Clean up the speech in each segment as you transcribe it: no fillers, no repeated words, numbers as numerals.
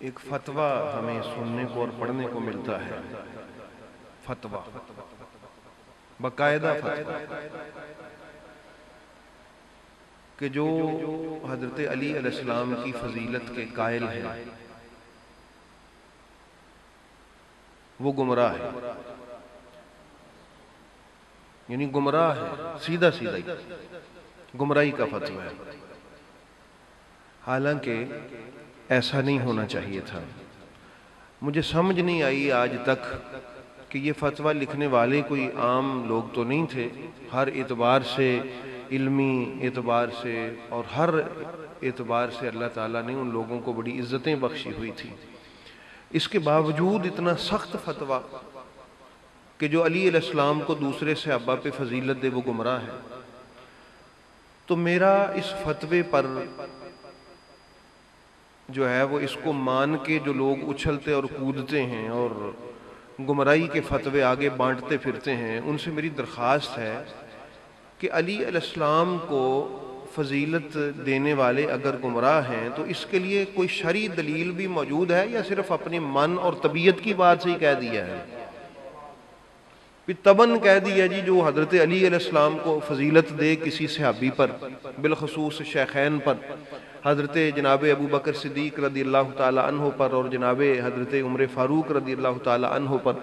ایک فتویٰ ہمیں سننے کو اور پڑھنے کو ملتا ہے، فتویٰ، باقاعدہ فتویٰ، کہ جو حضرت علی علیہ السلام کی فضیلت کے قائل ہیں وہ گمراہ ہے، یعنی گمراہ ہے، سیدھا سیدھا ہی گمراہی کا فتویٰ ہے۔ حالانکہ ایسا نہیں ہونا چاہیے تھا۔ مجھے سمجھ نہیں آئی آج تک کہ یہ فتویٰ لکھنے والے کوئی عام لوگ تو نہیں تھے، ہر اعتبار سے، علمی اعتبار سے اور ہر اعتبار سے اللہ تعالیٰ نے ان لوگوں کو بڑی عزتیں بخشی ہوئی تھی۔ اس کے باوجود اتنا سخت فتویٰ کہ جو علی علیہ السلام کو دوسرے صحابہ پہ فضیلت دے وہ گمراہ ہے، تو میرا اس فتوے پر جو ہے وہ اس کو مان کے جو لوگ اچھلتے اور کودتے ہیں اور گمراہی کے فتوے آگے بانٹتے پھرتے ہیں، ان سے میری درخواست ہے کہ علی علیہ السلام کو فضیلت دینے والے اگر گمراہ ہیں تو اس کے لیے کوئی شرعی دلیل بھی موجود ہے یا صرف اپنے من اور طبیعت کی بات سے ہی کہہ دیا ہے؟ تباً کہہ دیا جی جو حضرت علی علیہ السلام کو فضیلت دے کسی صحابی پر، بالخصوص شیخین پر، حضرت جناب ابو بکر صدیق رضی اللہ تعالی عنہ پر اور جناب حضرت عمر فاروق رضی اللہ تعالی عنہ پر،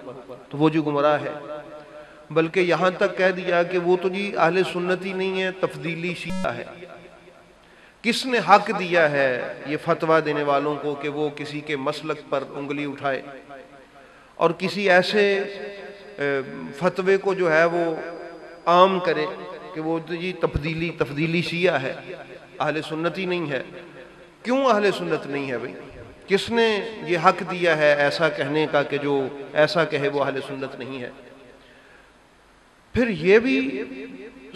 تو وہ جو گمراہ ہے۔ بلکہ یہاں تک کہہ دیا کہ وہ تو جی اہل سنت ہی نہیں ہے، تفضیلی شیعہ ہے۔ کس نے حق دیا ہے یہ فتویٰ دینے والوں کو کہ وہ کسی کے مسلک پر انگلی اٹھائے اور کسی ایسے فتوے کو جو ہے وہ عام کرے کہ وہ جی تفضیلی شیعہ ہے، اہل سنت ہی نہیں ہے؟ کیوں اہل سنت نہیں ہے بھئی؟ کس نے یہ حق دیا ہے ایسا کہنے کا کہ جو ایسا کہے وہ اہل سنت نہیں ہے؟ پھر یہ بھی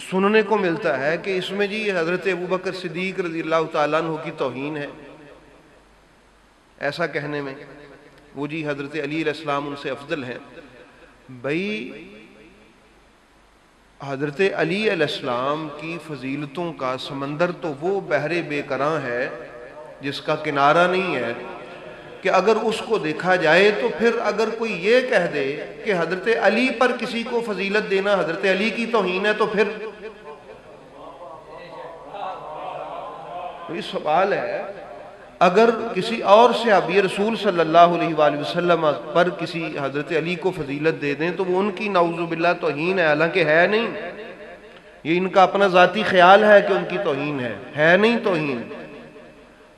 سننے کو ملتا ہے کہ اس میں جی حضرت ابو بکر صدیق رضی اللہ تعالیٰ عنہ کی توہین ہے، ایسا کہنے میں وہ جی حضرت علی علیہ السلام ان سے افضل ہیں۔ بھئی حضرت علی علیہ السلام کی فضیلتوں کا سمندر تو وہ بحر بے کراں ہے جس کا کنارہ نہیں ہے کہ اگر اس کو دیکھا جائے تو پھر اگر کوئی یہ کہہ دے کہ حضرت علی پر کسی کو فضیلت دینا حضرت علی کی توہین ہے تو پھر یہ سوال ہے، اگر کسی اور صحابی رسول صلی اللہ علیہ وآلہ وسلم پر کسی حضرت علی کو فضیلت دے دیں تو وہ ان کی نعوذ باللہ توہین ہے، حالانکہ ہے نہیں، یہ ان کا اپنا ذاتی خیال ہے کہ ان کی توہین ہے نہیں توہین۔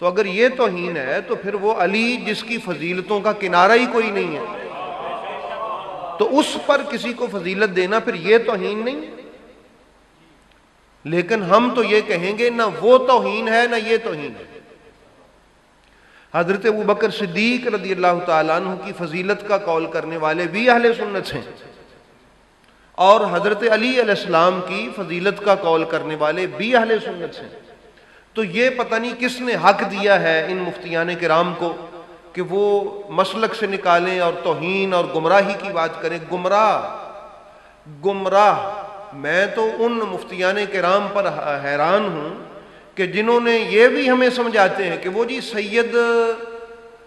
تو اگر یہ توہین ہے تو پھر وہ علی جس کی فضیلتوں کا کنارہ ہی کوئی نہیں ہے تو اس پر کسی کو فضیلت دینا پھر یہ توہین نہیں؟ لیکن ہم تو یہ کہیں گے نہ وہ توہین ہے نہ یہ توہین ہے۔ حضرت ابو بکر صدیق رضی اللہ تعالیٰ عنہ کی فضیلت کا قول کرنے والے بھی اہل سنت ہیں اور حضرت علی علیہ السلام کی فضیلت کا قول کرنے والے بھی اہل سنت ہیں۔ تو یہ پتہ نہیں کس نے حق دیا ہے ان مفتیان کرام کو کہ وہ مسلک سے نکالیں اور توہین اور گمراہی کی بات کریں۔ گمراہ میں تو ان مفتیان کرام پر حیران ہوں کہ جنہوں نے یہ بھی ہمیں سمجھاتے ہیں کہ وہ جی سید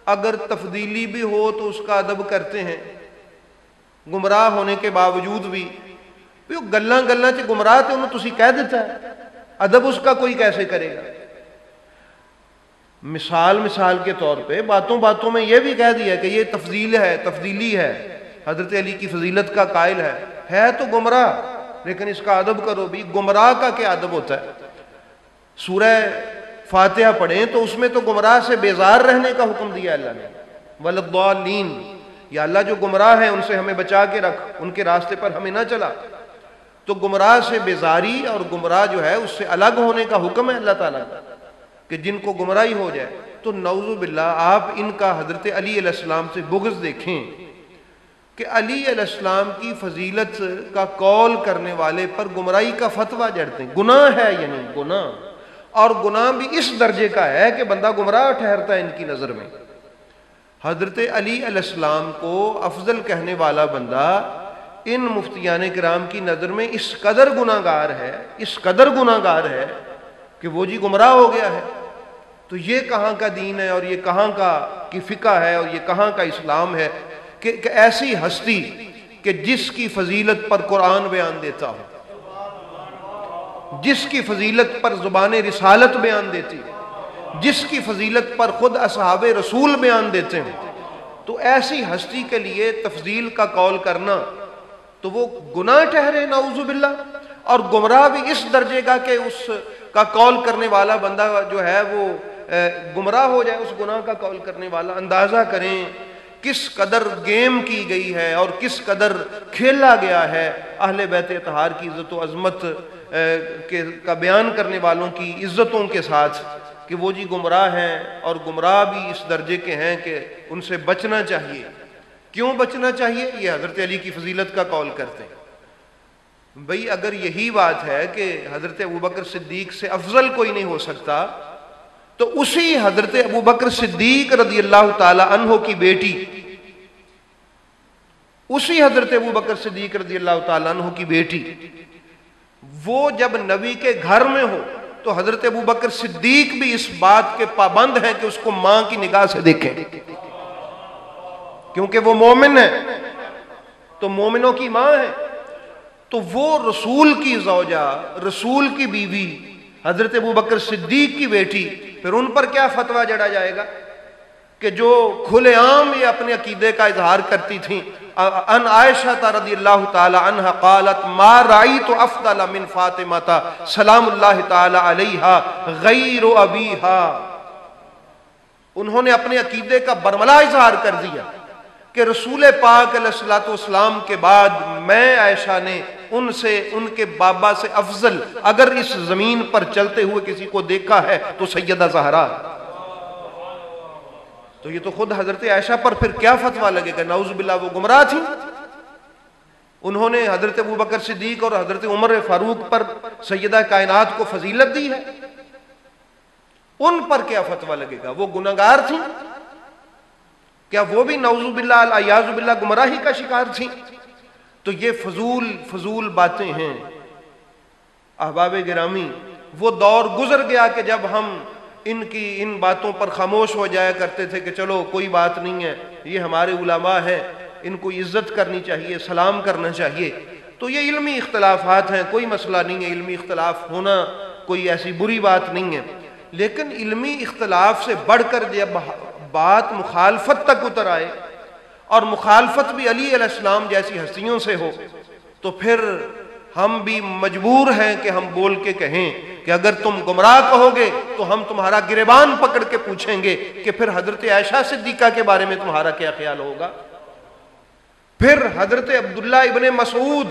اگر تفضیلی بھی ہو تو اس کا ادب کرتے ہیں، گمراہ ہونے کے باوجود بھی گلاں چ گمراہ تے انہوں تسی کہہ دیتا ہے، ادب اس کا کوئی کیسے کرے گا؟ مثال کے طور پہ باتوں میں یہ بھی کہہ دیا کہ یہ تفضیلی ہے، حضرت علی کی فضیلت کا قائل ہے تو گمراہ، لیکن اس کا ادب کرو بھی۔ گمراہ کا کیا ادب ہوتا ہے؟ سورہ فاتحہ پڑھیں تو اس میں تو گمراہ سے بیزار رہنے کا حکم دیا اللہ نے، وَلَضَّالِّينَ، یا اللہ جو گمراہ ہیں ان سے ہمیں بچا کے رکھ، ان کے راستے پر ہمیں نہ چلا۔ تو گمراہ سے بیزاری اور گمراہ جو ہے اس سے الگ ہونے کا حکم ہے اللہ تعالیٰ کا کہ جن کو گمراہی ہو جائے۔ تو نعوذ باللہ آپ ان کا حضرت علی علیہ السلام سے بغض دیکھیں کہ علی علیہ السلام کی فضیلت کا قول کرنے والے پر گمراہی کا فتویٰ جڑتے ہیں۔ گناہ ہے، یعنی گناہ، اور گناہ بھی اس درجے کا ہے کہ بندہ گمراہ ٹھہرتا ہے ان کی نظر میں۔ حضرت علی علیہ السلام کو افضل کہنے والا بندہ ان مفتیان کرام کی نظر میں اس قدر گناہگار ہے کہ وہ جی گمراہ ہو گیا ہے۔ تو یہ کہاں کا دین ہے اور یہ کہاں کا کی فقہ ہے اور یہ کہاں کا اسلام ہے کہ ایسی ہستی کہ جس کی فضیلت پر قرآن بیان دیتا ہو، جس کی فضیلت پر زبان رسالت بیان دیتی ہے، جس کی فضیلت پر خود اصحاب رسول بیان دیتے ہیں، تو ایسی ہستی کے لیے تفضیل کا قول کرنا تو وہ گناہ ٹھہرے نعوذ باللہ، اور گمراہ بھی اس درجے کا کہ اس کا قول کرنے والا بندہ جو ہے وہ گمراہ ہو جائے، اس گناہ کا قول کرنے والا۔ اندازہ کریں کس قدر گیم کی گئی ہے اور کس قدر کھیلا گیا ہے اہل بیت اطہار کی عزت و عظمت کا بیان کرنے والوں کی عزتوں کے ساتھ، کہ وہ جی گمراہ ہیں، اور گمراہ بھی اس درجے کے ہیں کہ ان سے بچنا چاہیے۔ کیوں بچنا چاہیے؟ یہ حضرت علی کی فضیلت کا قول کرتے ہیں۔ بھئی اگر یہی بات ہے کہ حضرت ابوبکر صدیق سے افضل کوئی نہیں ہو سکتا، تو اسی حضرت ابوبکر صدیق رضی اللہ تعالی عنہ کی بیٹی، اسی حضرت ابوبکر صدیق رضی اللہ تعالی عنہ کی بیٹی وہ جب نبی کے گھر میں ہو تو حضرت ابوبکر صدیق بھی اس بات کے پابند ہیں کہ اس کو ماں کی نگاہ سے دیکھیں، کیونکہ وہ مومن ہے تو مومنوں کی ماں ہے۔ تو وہ رسول کی زوجہ، رسول کی بیوی، حضرت ابوبکر صدیق کی بیٹی، پھر ان پر کیا فتویٰ جڑا جائے گا کہ جو کھلے عام یہ اپنے عقیدے کا اظہار کرتی تھیں۔ ان عائشہ رضی اللہ تعالی عنہ قالت ما رأیت افضل من فاطمہ سلام اللہ تعالی علیہا غیر ابیہا، انہوں نے اپنے عقیدے کا برملا اظہار کر دیا کہ رسول پاک علیہ الصلوۃ والسلام کے بعد میں عائشہ نے ان سے، ان کے بابا سے افضل اگر اس زمین پر چلتے ہوئے کسی کو دیکھا ہے تو سیدہ زہرا۔ تو یہ تو خود حضرت عائشہ پر پھر کیا فتویٰ لگے گا؟ نعوذ باللہ وہ گمراہ تھی۔ انہوں نے حضرت ابوبکر صدیق اور حضرت عمر فاروق پر سیدہ کائنات کو فضیلت دی ہے، ان پر کیا فتویٰ لگے گا؟ وہ گناہگار تھیں، کیا وہ بھی نعوذ باللہ الیاذ باللہ گمراہی کا شکار تھیں؟ تو یہ فضول باتیں ہیں۔ احباب گرامی، وہ دور گزر گیا کہ جب ہم ان باتوں پر خاموش ہو جایا کرتے تھے کہ چلو کوئی بات نہیں ہے، یہ ہمارے علماء ہیں، ان کو عزت کرنی چاہیے، سلام کرنا چاہیے۔ تو یہ علمی اختلافات ہیں، کوئی مسئلہ نہیں ہے، علمی اختلاف ہونا کوئی ایسی بری بات نہیں ہے، لیکن علمی اختلاف سے بڑھ کر جب بات مخالفت تک اتر آئے اور مخالفت بھی علی علیہ السلام جیسی ہستیوں سے ہو، تو پھر ہم بھی مجبور ہیں کہ ہم بول کے کہیں کہ اگر تم گمراہ کہو گے تو ہم تمہارا گریبان پکڑ کے پوچھیں گے کہ پھر حضرت عائشہ صدیقہ کے بارے میں تمہارا کیا خیال ہوگا؟ پھر حضرت عبداللہ ابن مسعود،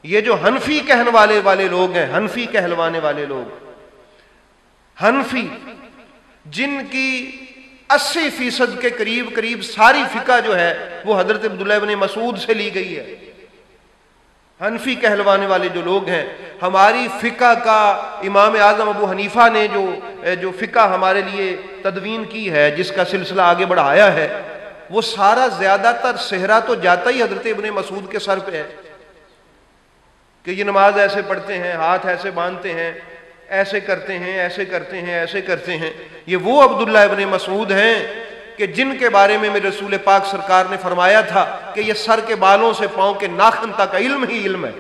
یہ جو حنفی کہنے والے لوگ ہیں، حنفی کہلوانے والے لوگ، حنفی جن کی 80% کے قریب ساری فقہ جو ہے وہ حضرت عبداللہ ابن مسعود سے لی گئی ہے۔ حنفی کہلوانے والے جو لوگ ہیں، ہماری فقہ کا امام اعظم ابو حنیفہ نے جو فقہ ہمارے لیے تدوین کی ہے، جس کا سلسلہ آگے بڑھایا ہے، وہ سارا زیادہ تر صحرا تو جاتا ہی حضرت ابن مسعود کے سر پہ ہے کہ یہ نماز ایسے پڑھتے ہیں، ہاتھ ایسے باندھتے ہیں، ایسے کرتے ہیں، ایسے کرتے ہیں، ایسے کرتے ہیں۔ یہ وہ عبداللہ ابن مسعود ہیں کہ جن کے بارے میں میرے رسول پاک سرکار نے فرمایا تھا کہ یہ سر کے بالوں سے پاؤں کے ناخن تک علم ہی علم ہے،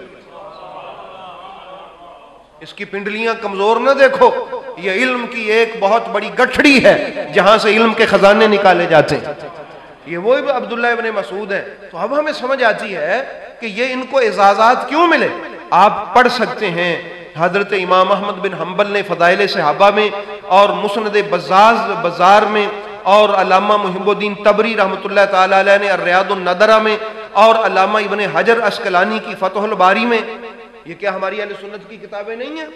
اس کی پنڈلیاں کمزور نہ دیکھو، یہ علم کی ایک بہت بڑی گٹھڑی ہے جہاں سے علم کے خزانے نکالے جاتے ہیں۔ یہ وہی عبداللہ ابن مسعود ہیں۔ تو اب ہمیں سمجھ آتی ہے کہ یہ ان کو اعزازات کیوں ملے۔ آپ پڑھ سکتے ہیں، حضرت امام احمد بن حنبل نے فضائل صحابہ میں اور مسند بزار میں، اور علامہ محب الدین طبری رحمۃ اللہ تعالی علیہ نے الریاض النادرہ میں، اور علامہ ابن حجر عسقلانی کی فتح الباری میں، یہ کیا ہماری اہل سنت کی کتابیں نہیں ہیں؟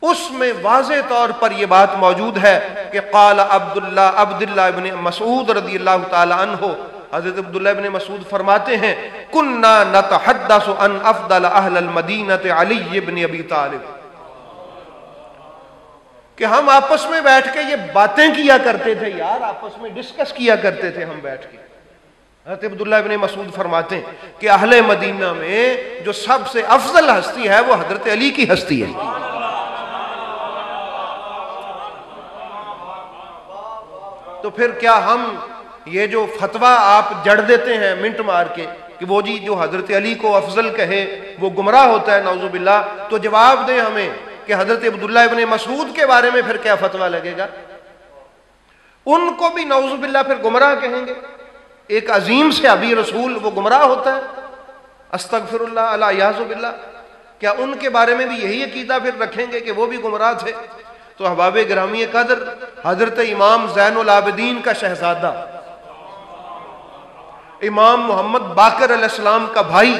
اس میں واضح طور پر یہ بات موجود ہے کہ قال عبداللہ ابن مسعود رضی اللہ تعالی عنہ، حضرت عبداللہ ابن مسعود فرماتے ہیں کننا نتحدث عن افضل اہل المدینہ علی ابن ابی طالب، کہ ہم آپس میں بیٹھ کے یہ باتیں کیا کرتے تھے یار، آپس میں ڈسکس کیا کرتے تھے ہم بیٹھ کے۔ حضرت عبداللہ ابن مسعود فرماتے ہیں کہ اہل مدینہ میں جو سب سے افضل ہستی ہے وہ حضرت علی کی ہستی ہے۔ تو تو پھر کیا ہم یہ جو فتویٰ آپ جڑ دیتے ہیں منٹ مار کے کہ وہ جی جو حضرت علی کو افضل کہے وہ گمراہ ہوتا ہے نعوذ باللہ، تو جواب دیں ہمیں کہ حضرت عبداللہ ابن مسعود کے بارے میں پھر کیا فتویٰ لگے گا؟ ان کو بھی نعوذ باللہ پھر گمراہ کہیں گے؟ ایک عظیم صحابی رسول وہ گمراہ ہوتا ہے؟ استغفر اللہ الیاذ باللہ، کیا ان کے بارے میں بھی یہی عقیدہ پھر رکھیں گے کہ وہ بھی گمراہ تھے؟ تو احباب گرامی قدر، حضرت امام زین العابدین کا شہزادہ، امام محمد باقر علیہ السلام کا بھائی،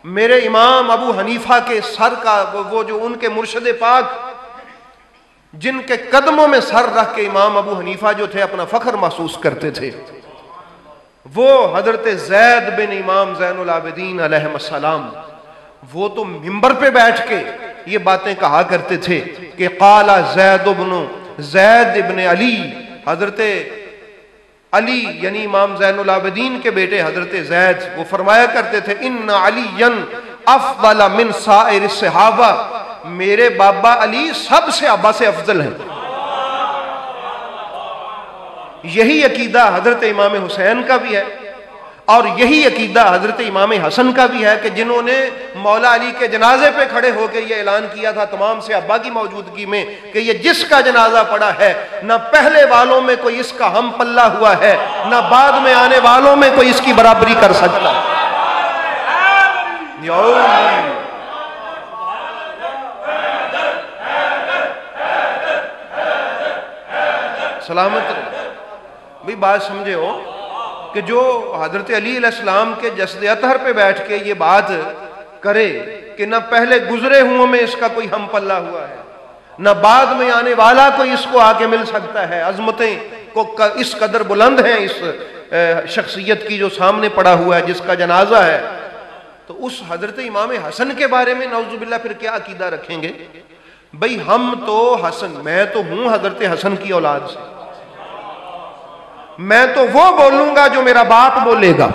میرے امام ابو حنیفہ کے سر کا وہ جو ان کے مرشد پاک جن کے قدموں میں سر رکھ کے امام ابو حنیفہ جو تھے اپنا فخر محسوس کرتے تھے، وہ حضرت زید بن امام زین العابدین علیہ السلام، وہ تو منبر پہ بیٹھ کے یہ باتیں کہا کرتے تھے کہ قال زید ابن علی، حضرت علی یعنی امام زین العابدین کے بیٹے حضرت زید، وہ فرمایا کرتے تھے ان علی افضل من سائر الصحابہ، میرے بابا علی سب صحابہ سے افضل ہیں۔ یہی عقیدہ حضرت امام حسین کا بھی ہے، اور یہی عقیدہ حضرت امام حسن کا بھی ہے کہ جنہوں نے مولا علی کے جنازے پہ کھڑے ہو کے یہ اعلان کیا تھا تمام صحابہ کی موجودگی میں کہ یہ جس کا جنازہ پڑا ہے نہ پہلے والوں میں کوئی اس کا ہم پلہ ہوا ہے، نہ بعد میں آنے والوں میں کوئی اس کی برابری کر سکتا۔ سلامت بھی بات سمجھے ہو کہ جو حضرت علی علیہ السلام کے جسد اطہر پہ بیٹھ کے یہ بات کرے کہ نہ پہلے گزرے ہوں میں اس کا کوئی ہم پلہ ہوا ہے، نہ بعد میں آنے والا کوئی اس کو آگے مل سکتا ہے، عظمتیں کو اس قدر بلند ہیں اس شخصیت کی جو سامنے پڑا ہوا ہے جس کا جنازہ ہے، تو اس حضرت امام حسن کے بارے میں نعوذ باللہ پھر کیا عقیدہ رکھیں گے؟ بھئی ہم تو حسن، میں تو ہوں حضرت حسن کی اولاد سے، میں تو وہ بولوں گا جو میرا باپ بولے گا۔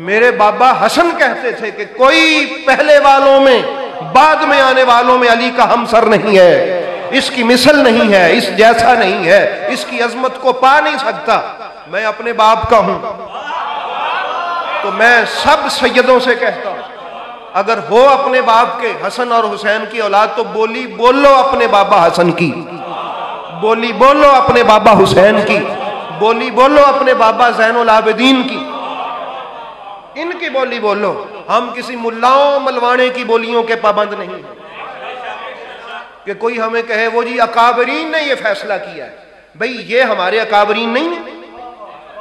میرے بابا حسن کہتے تھے کہ کوئی پہلے والوں میں بعد میں آنے والوں میں علی کا ہم سر نہیں ہے، اس کی مثل نہیں ہے، اس جیسا نہیں ہے، اس کی عظمت کو پا نہیں سکتا۔ میں اپنے باپ کا ہوں تو میں سب سیدوں سے کہتا ہوں اگر ہو اپنے باپ کے حسن اور حسین کی اولاد تو بولی بولو اپنے بابا حسن کی، بولی بولو اپنے بابا حسین کی، بولی بولو اپنے بابا زین العابدین کی، ان کی بولی بولو۔ ہم کسی ملاؤں ملوانے کی بولیوں کے پابند نہیں ہیں کہ کوئی ہمیں کہے وہ جی اکابرین نے یہ فیصلہ کیا ہے، بھئی یہ ہمارے اکابرین نہیں ہیں،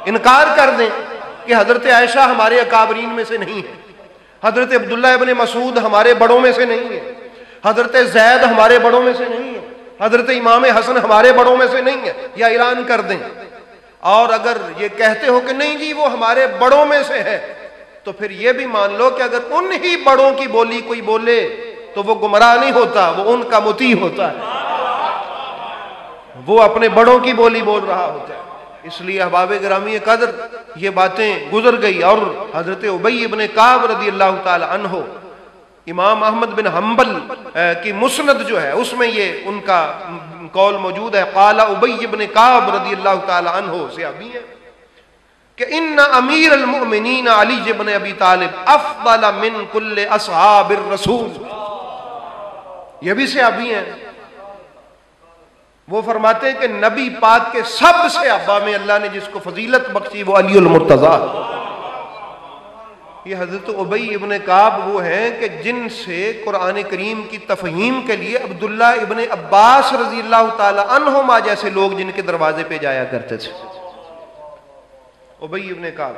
انکار کر دیں کہ حضرت عائشہ ہمارے اکابرین میں سے نہیں ہے، حضرت عبداللہ ابن مسعود ہمارے بڑوں میں سے نہیں ہے، حضرت زید ہمارے بڑوں میں سے نہیں ہے، حضرت امام حسن ہمارے بڑوں میں سے نہیں ہے، یا اعلان کر دیں۔ اور اگر یہ کہتے ہو کہ نہیں جی وہ ہمارے بڑوں میں سے ہے، تو پھر یہ بھی مان لو کہ اگر ان ہی بڑوں کی بولی کوئی بولے تو وہ گمراہ نہیں ہوتا، وہ ان کا مطیع ہوتا ہے، وہ اپنے بڑوں کی بولی بول رہا ہوتا ہے۔ اس لیے احباب گرامی قدر یہ باتیں گزر گئی، اور حضرت ابی ابن کعب رضی اللہ تعالی عنہ، امام احمد بن حنبل کی مسند جو ہے اس میں یہ ان کا قول موجود ہے، قال ابی ابن کعب رضی اللہ تعالی عنہ صحابی ہے کہ ان امیر المؤمنین علی بن ابی طالب افضل من کل اصحاب الرسول، یہ بھی صحابی ہیں، وہ فرماتے ہیں کہ نبی پاک کے سب صحابہ میں اللہ نے جس کو فضیلت بخشی وہ علی المرتضیٰ۔ یہ حضرت ابی ابن کعب وہ ہیں کہ جن سے قرآن کریم کی تفہیم کے لیے عبداللہ ابن عباس رضی اللہ تعالی عنہما جیسے لوگ جن کے دروازے پہ جایا کرتے تھے، ابی ابن کعب۔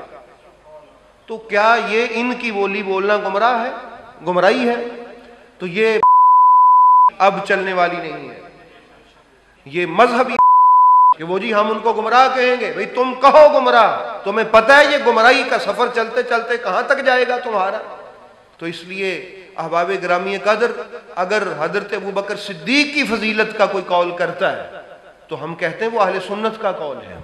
تو کیا یہ ان کی بولی بولنا گمراہ ہے، گمراہی ہے؟ تو یہ اب چلنے والی نہیں ہے، یہ مذہبی کہ وہ جی ہم ان کو گمراہ کہیں گے، بھئی تم کہو گمراہ، تمہیں پتہ ہے یہ گمراہی کا سفر چلتے چلتے کہاں تک جائے گا تمہارا۔ تو اس لیے احباب گرامی قدر اگر حضرت ابوبکر صدیق کی فضیلت کا کوئی قول کرتا ہے تو ہم کہتے ہیں وہ اہل سنت کا قول ہے،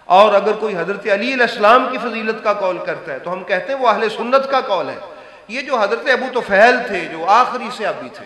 اور اگر کوئی حضرت علی علیہ السلام کی فضیلت کا قول کرتا ہے تو ہم کہتے ہیں وہ اہل سنت کا قول ہے۔ یہ جو حضرت ابو طفیل تھے جو آخری صحابی تھے،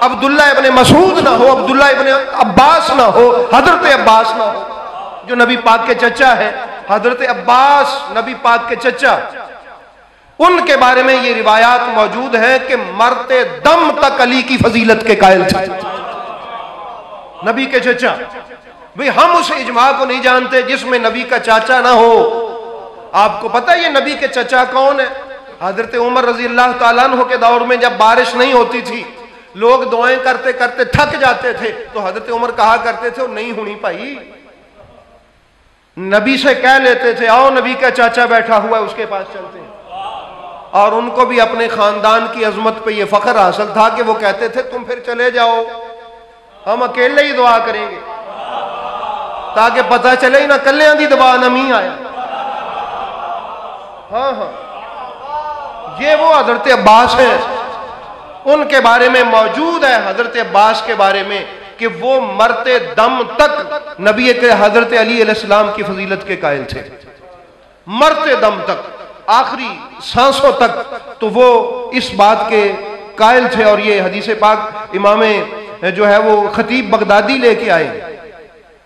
عبداللہ ابن مسعود نہ ہو، عبداللہ ابن عباس نہ ہو، حضرت عباس نہ ہو جو نبی پاک کے چچا ہے، حضرت عباس نبی پاک کے چچا، ان کے بارے میں یہ روایات موجود ہیں کہ مرتے دم تک علی کی فضیلت کے قائل تھے، نبی کے چچا۔ بھئی ہم اس اجماع کو نہیں جانتے جس میں نبی کا چاچا نہ ہو۔ آپ کو پتہ یہ نبی کے چچا کون ہے؟ حضرت عمر رضی اللہ تعالیٰ عنہ کے دور میں جب بارش نہیں ہوتی تھی، لوگ دعائیں کرتے کرتے تھک جاتے تھے، تو حضرت عمر کہا کرتے تھے وہ نہیں ہونی پائی، نبی سے کہہ لیتے تھے آؤ نبی کا چاچا بیٹھا ہوا ہے اس کے پاس چلتے ہیں۔ اور ان کو بھی اپنے خاندان کی عظمت پہ یہ فخر حاصل تھا کہ وہ کہتے تھے تم پھر چلے جاؤ، ہم اکیلے ہی دعا کریں گے تاکہ پتہ چلے ہی نہ کلیاں دی دبا نمی آیا۔ ہاں ہاں، یہ وہ حضرت عباس ہیں، ان کے بارے میں موجود ہے حضرت عباس کے بارے میں کہ وہ مرتے دم تک نبی کے حضرت علی علیہ السلام کی فضیلت کے قائل تھے، مرتے دم تک، آخری سانسوں تک تو وہ اس بات کے قائل تھے۔ اور یہ حدیث پاک امام جو ہے وہ خطیب بغدادی لے کے آئے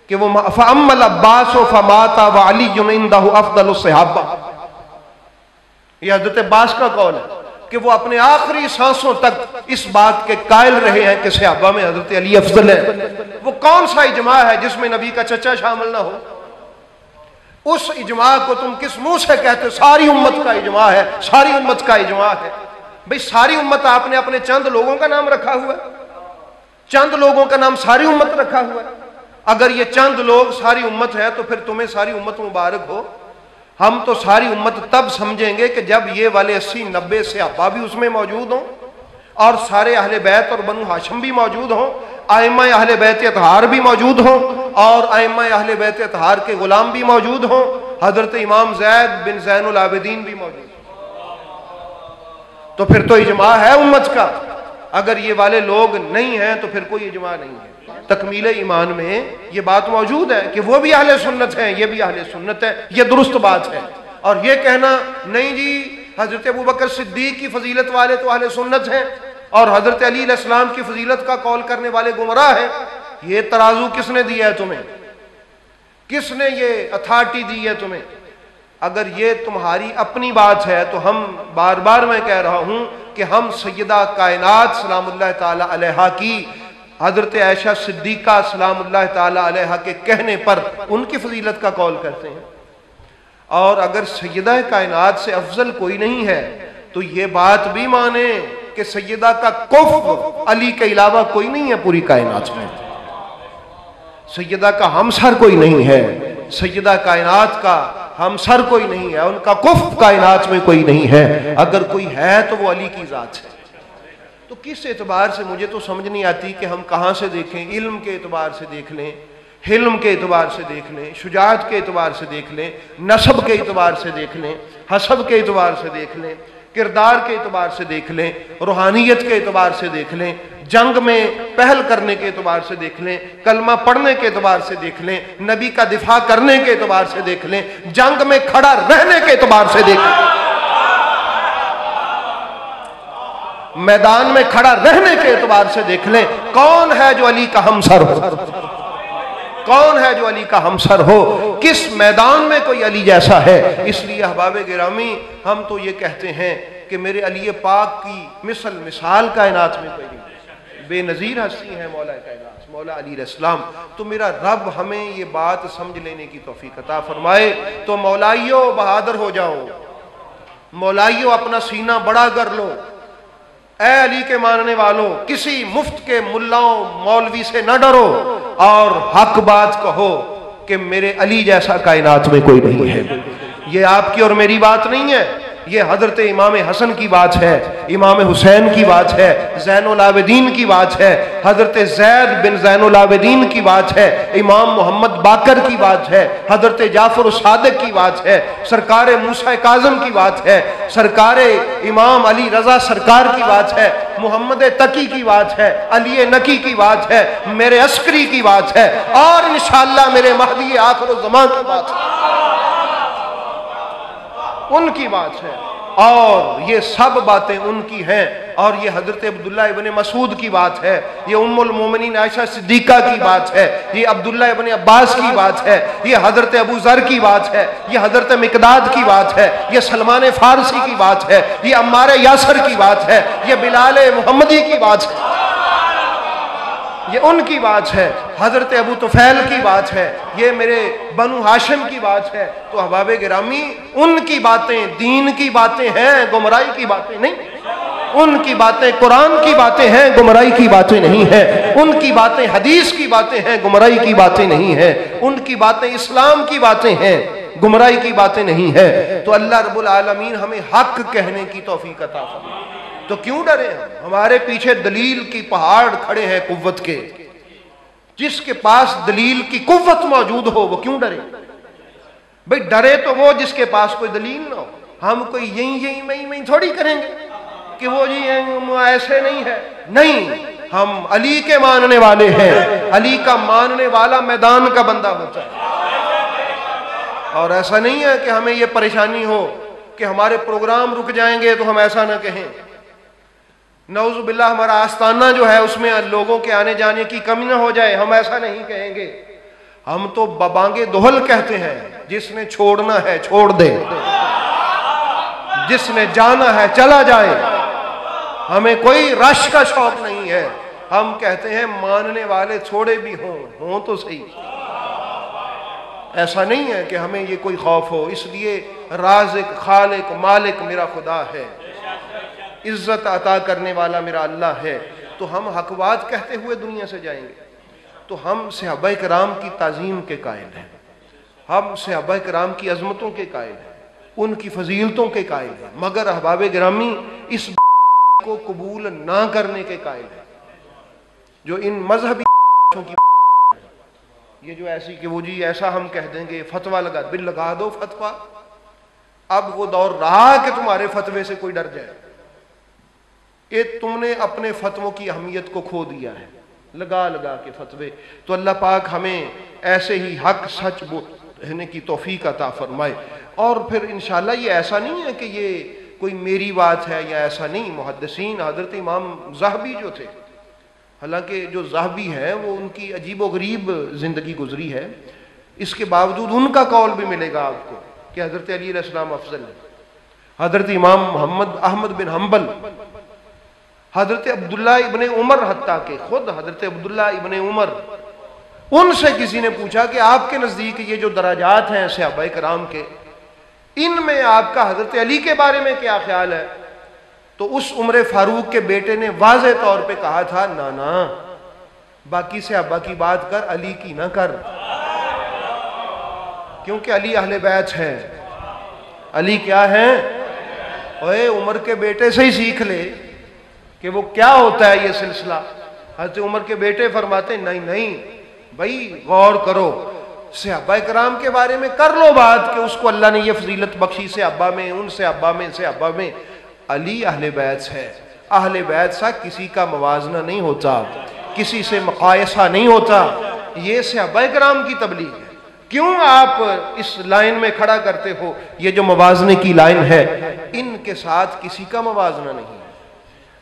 کہ وہ فَأَمَّ الْعَبَّاسُ فَمَاتَ وَعَلِيٌّ عِنْدَهُ أَفْضَلُ الصَّحَابَةِ، یہ حضرت عباس کا قول ہے کہ وہ اپنے آخری سانسوں تک اس بات کے قائل رہے ہیں کہ صحابہ میں حضرت علی افضل ہے۔ وہ کون سا اجماع ہے جس میں نبی کا چچا شامل نہ ہو؟ اس اجماع کو تم کس منہ سے کہتے؟ ساری امت کا اجماع ہے، ساری امت کا اجماع ہے۔ بھئی ساری امت آپ نے اپنے چند لوگوں کا نام رکھا ہوا ہے، چند لوگوں کا نام ساری امت رکھا ہوا ہے۔ اگر یہ چند لوگ ساری امت ہے تو پھر تمہیں ساری امت مبارک ہو۔ ہم تو ساری امت تب سمجھیں گے کہ جب یہ والے 80-90 صحابہ بھی اس میں موجود ہوں اور سارے اہل بیت اور بنو ہاشم بھی موجود ہوں، ائمہ اہل بیت اطہار بھی موجود ہوں اور ائمہ اہل بیت اطہار کے غلام بھی موجود ہوں، حضرت امام زید بن زین العابدین بھی موجود ہوں، تو پھر تو اجماع ہے امت کا۔ اگر یہ والے لوگ نہیں ہیں تو پھر کوئی اجماع نہیں ہے۔ تکمیل ایمان میں یہ بات موجود ہے کہ وہ بھی اہل سنت ہیں، یہ بھی اہل سنت ہے، یہ درست بات ہے۔ اور یہ کہنا نہیں جی حضرت ابوبکر صدیق کی فضیلت والے تو اہل سنت ہیں اور حضرت علی علیہ السلام کی فضیلت کا قول کرنے والے گمراہ ہیں، یہ ترازو کس نے دیا ہے تمہیں؟ کس نے یہ اتھارٹی دی ہے تمہیں؟ اگر یہ تمہاری اپنی بات ہے تو ہم بار بار میں کہہ رہا ہوں کہ ہم سیدہ کائنات سلام اللہ تعالی علیہا کی حضرت عائشہ صدیقہ سلام اللہ تعالی علیہا کے کہنے پر ان کی فضیلت کا قول کرتے ہیں۔ اور اگر سیدہ کائنات سے افضل کوئی نہیں ہے تو یہ بات بھی مانے کہ سیدہ کا کفو علی کے علاوہ کوئی نہیں ہے پوری کائنات میں، سیدہ کا ہمسر کوئی نہیں ہے، سیدہ کائنات کا ہمسر کوئی نہیں ہے، ان کا کفو کائنات میں کوئی نہیں ہے، اگر کوئی ہے تو وہ علی کی ذات ہے۔ تو کس اعتبار سے مجھے تو سمجھ نہیں آتی کہ ہم کہاں سے دیکھیں، علم کے اعتبار سے دیکھ لیں، حلم کے اعتبار سے دیکھ لیں، شجاعت کے اعتبار سے دیکھ لیں، نسب کے اعتبار سے دیکھ لیں، حسب کے اعتبار سے دیکھ لیں، کردار کے اعتبار سے دیکھ لیں، روحانیت کے اعتبار سے دیکھ لیں، جنگ میں پہل کرنے کے اعتبار سے دیکھ لیں، کلمہ پڑھنے کے اعتبار سے دیکھ لیں، نبی کا دفاع کرنے کے اعتبار سے دیکھ لیں، جنگ میں کھڑا رہنے کے اعتبار سے دیکھ لیں، میدان میں کھڑا رہنے کے اعتبار سے دیکھ لیں، کون ہے جو علی کا ہمسر ہو؟ کون ہے جو علی کا ہمسر ہو؟ کس میدان میں کوئی علی جیسا ہے؟ اس لیے احباب گرامی ہم تو یہ کہتے ہیں کہ میرے علی پاک کی مثال کائنات میں کوئی نہیں، بے نظیر ہستی ہے مولا کائنات مولا علی علیہ السلام۔ تو میرا رب ہمیں یہ بات سمجھ لینے کی توفیق عطا فرمائے۔ تو مولائیو بہادر ہو جاؤ، مولائیو اپنا سینہ بڑا کر لو، اے علی کے ماننے والوں، کسی مفت کے ملاؤں مولوی سے نہ ڈرو اور حق بات کہو کہ میرے علی جیسا کائنات میں کوئی نہیں ہے۔ یہ آپ کی اور میری بات نہیں ہے، یہ حضرت امام حسن کی بات ہے، امام حسین کی بات ہے، زین العابدین کی بات ہے، حضرت زید بن زین العابدین کی بات ہے، امام محمد باقر کی بات ہے، حضرت جعفر الصادق کی بات ہے، سرکار موسیٰ کاظم کی بات ہے، سرکار امام علی رضا سرکار کی بات ہے، محمد تقی کی بات ہے، علی نقی کی بات ہے، میرے عسکری کی بات ہے، اور انشاءاللہ میرے مہدی آخر الزمان کی بات ہے، ان کی بات ہے۔ اور یہ سب باتیں ان کی ہیں، اور یہ حضرت عبداللہ ابن مسعود کی بات ہے، یہ ام المومنین عائشہ صدیقہ کی بات ہے، یہ عبداللہ ابن عباس کی بات ہے، یہ حضرت ابو ذر کی بات ہے، یہ حضرت مقداد کی بات ہے، یہ سلمان فارسی کی بات ہے، یہ عمار یاسر کی بات ہے، یہ بلال محمدی کی بات ہے، یہ ان کی بات ہے، حضرت ابو طفیل کی بات ہے، یہ میرے بنو ہاشم کی بات ہے۔ تو احباب گرامی، ان کی باتیں دین کی باتیں ہیں، گمراہی کی باتیں نہیں۔ ان کی باتیں قرآن کی باتیں ہیں، گمراہی کی باتیں نہیں ہیں۔ ان کی باتیں حدیث کی باتیں ہیں، گمراہی کی باتیں نہیں ہیں۔ ان کی باتیں اسلام کی باتیں ہیں، گمراہی کی باتیں نہیں ہیں۔ تو اللہ رب العالمین ہمیں حق کہنے کی توفیق عطا فرمائے۔ تو کیوں ڈرے ہم؟ ہمارے پیچھے دلیل کی پہاڑ کھڑے ہیں قوت کے۔ جس کے پاس دلیل کی قوت موجود ہو وہ کیوں ڈرے؟ بھئی ڈرے تو وہ جس کے پاس کوئی دلیل نہ ہو۔ ہم کوئی یہی میں تھوڑی کریں گے کہ وہ جی ایسے نہیں ہے، نہیں، ہم علی کے ماننے والے ہیں۔ علی کا ماننے والا میدان کا بندہ ہوتا ہے، اور ایسا نہیں ہے کہ ہمیں یہ پریشانی ہو کہ ہمارے پروگرام رک جائیں گے تو ہم ایسا نہ کہیں۔ نعوذ باللہ ہمارا آستانہ جو ہے اس میں لوگوں کے آنے جانے کی کمی نہ ہو جائے، ہم ایسا نہیں کہیں گے۔ ہم تو ببانگے دہل کہتے ہیں، جس نے چھوڑنا ہے چھوڑ دے، جس نے جانا ہے چلا جائے۔ ہمیں کوئی رش کا شوق نہیں ہے، ہم کہتے ہیں ماننے والے تھوڑے بھی ہوں تو صحیح۔ ایسا نہیں ہے کہ ہمیں یہ کوئی خوف ہو، اس لیے رازق خالق مالک میرا خدا ہے، عزت عطا کرنے والا میرا اللہ ہے۔ تو ہم حق بات کہتے ہوئے دنیا سے جائیں گے تو ہم صحابہ کرام کی تعظیم کے قائل ہیں، ہم صحابہ کرام کی عظمتوں کے قائل ہیں، ان کی فضیلتوں کے قائل ہیں، مگر احباب گرامی اس کو قبول نہ کرنے کے قائل ہیں جو ان مذہبی کی، یہ جو ایسی کہ وہ جی ایسا ہم کہہ دیں گے، فتویٰ لگا دو فتویٰ۔ اب وہ دور رہا کہ تمہارے فتوے سے کوئی ڈر جائے، کہ تم نے اپنے فتووں کی اہمیت کو کھو دیا ہے لگا کے فتوے۔ تو اللہ پاک ہمیں ایسے ہی حق سچ بولنے کی توفیق عطا فرمائے۔ اور پھر انشاءاللہ یہ ایسا نہیں ہے کہ یہ کوئی میری بات ہے یا ایسا نہیں۔ محدثین حضرت امام ذہبی جو تھے، حالانکہ جو ذہبی ہیں وہ ان کی عجیب و غریب زندگی گزری ہے، اس کے باوجود ان کا قول بھی ملے گا آپ کو کہ حضرت علی علیہ السلام افضل ہے۔ حضرت امام محمد احمد بن حنبل، حضرت عبداللہ ابن عمر، حتیٰ کہ خود حضرت عبداللہ ابن عمر، ان سے کسی نے پوچھا کہ آپ کے نزدیک یہ جو درجات ہیں صحابہ کرام کے، ان میں آپ کا حضرت علی کے بارے میں کیا خیال ہے؟ تو اس عمر فاروق کے بیٹے نے واضح طور پہ کہا تھا، نا باقی صحابہ کی بات کر، علی کی نہ کر، کیونکہ علی اہل بیت ہے۔ علی کیا ہے؟ اوے عمر کے بیٹے سے ہی سیکھ لے کہ وہ کیا ہوتا ہے یہ سلسلہ۔ حضرت عمر کے بیٹے فرماتے نہیں بھائی غور کرو، صحابہ کرام کے بارے میں کر لو بات کہ اس کو اللہ نے یہ فضیلت بخشی، صحابہ میں، ان صحابہ میں علی اہل بیت ہے۔ اہل بیت سا کسی کا موازنہ نہیں ہوتا، کسی سے مقایسہ نہیں ہوتا، یہ صحابہ کرام کی تبلیغ ہے۔ کیوں آپ اس لائن میں کھڑا کرتے ہو؟ یہ جو موازنے کی لائن ہے، ان کے ساتھ کسی کا موازنہ نہیں ہے۔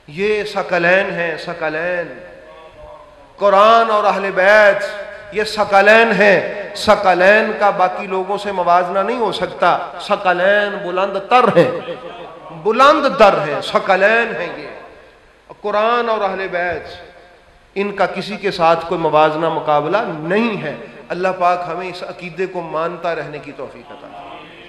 یہ ثقلین ہیں، ثقلین، قرآن اور اہل بیت یہ ثقلین ہیں۔ ثقلین کا باقی لوگوں سے موازنہ نہیں ہو سکتا۔ ثقلین بلند تر ہیں، بلند در ہیں، ثقلین ہیں یہ۔ قرآن اور اہل بیت ان کا کسی کے ساتھ کوئی موازنہ مقابلہ نہیں ہے۔ اللہ پاک ہمیں اس عقیدے کو مانتا رہنے کی توفیق عطا فرمائے۔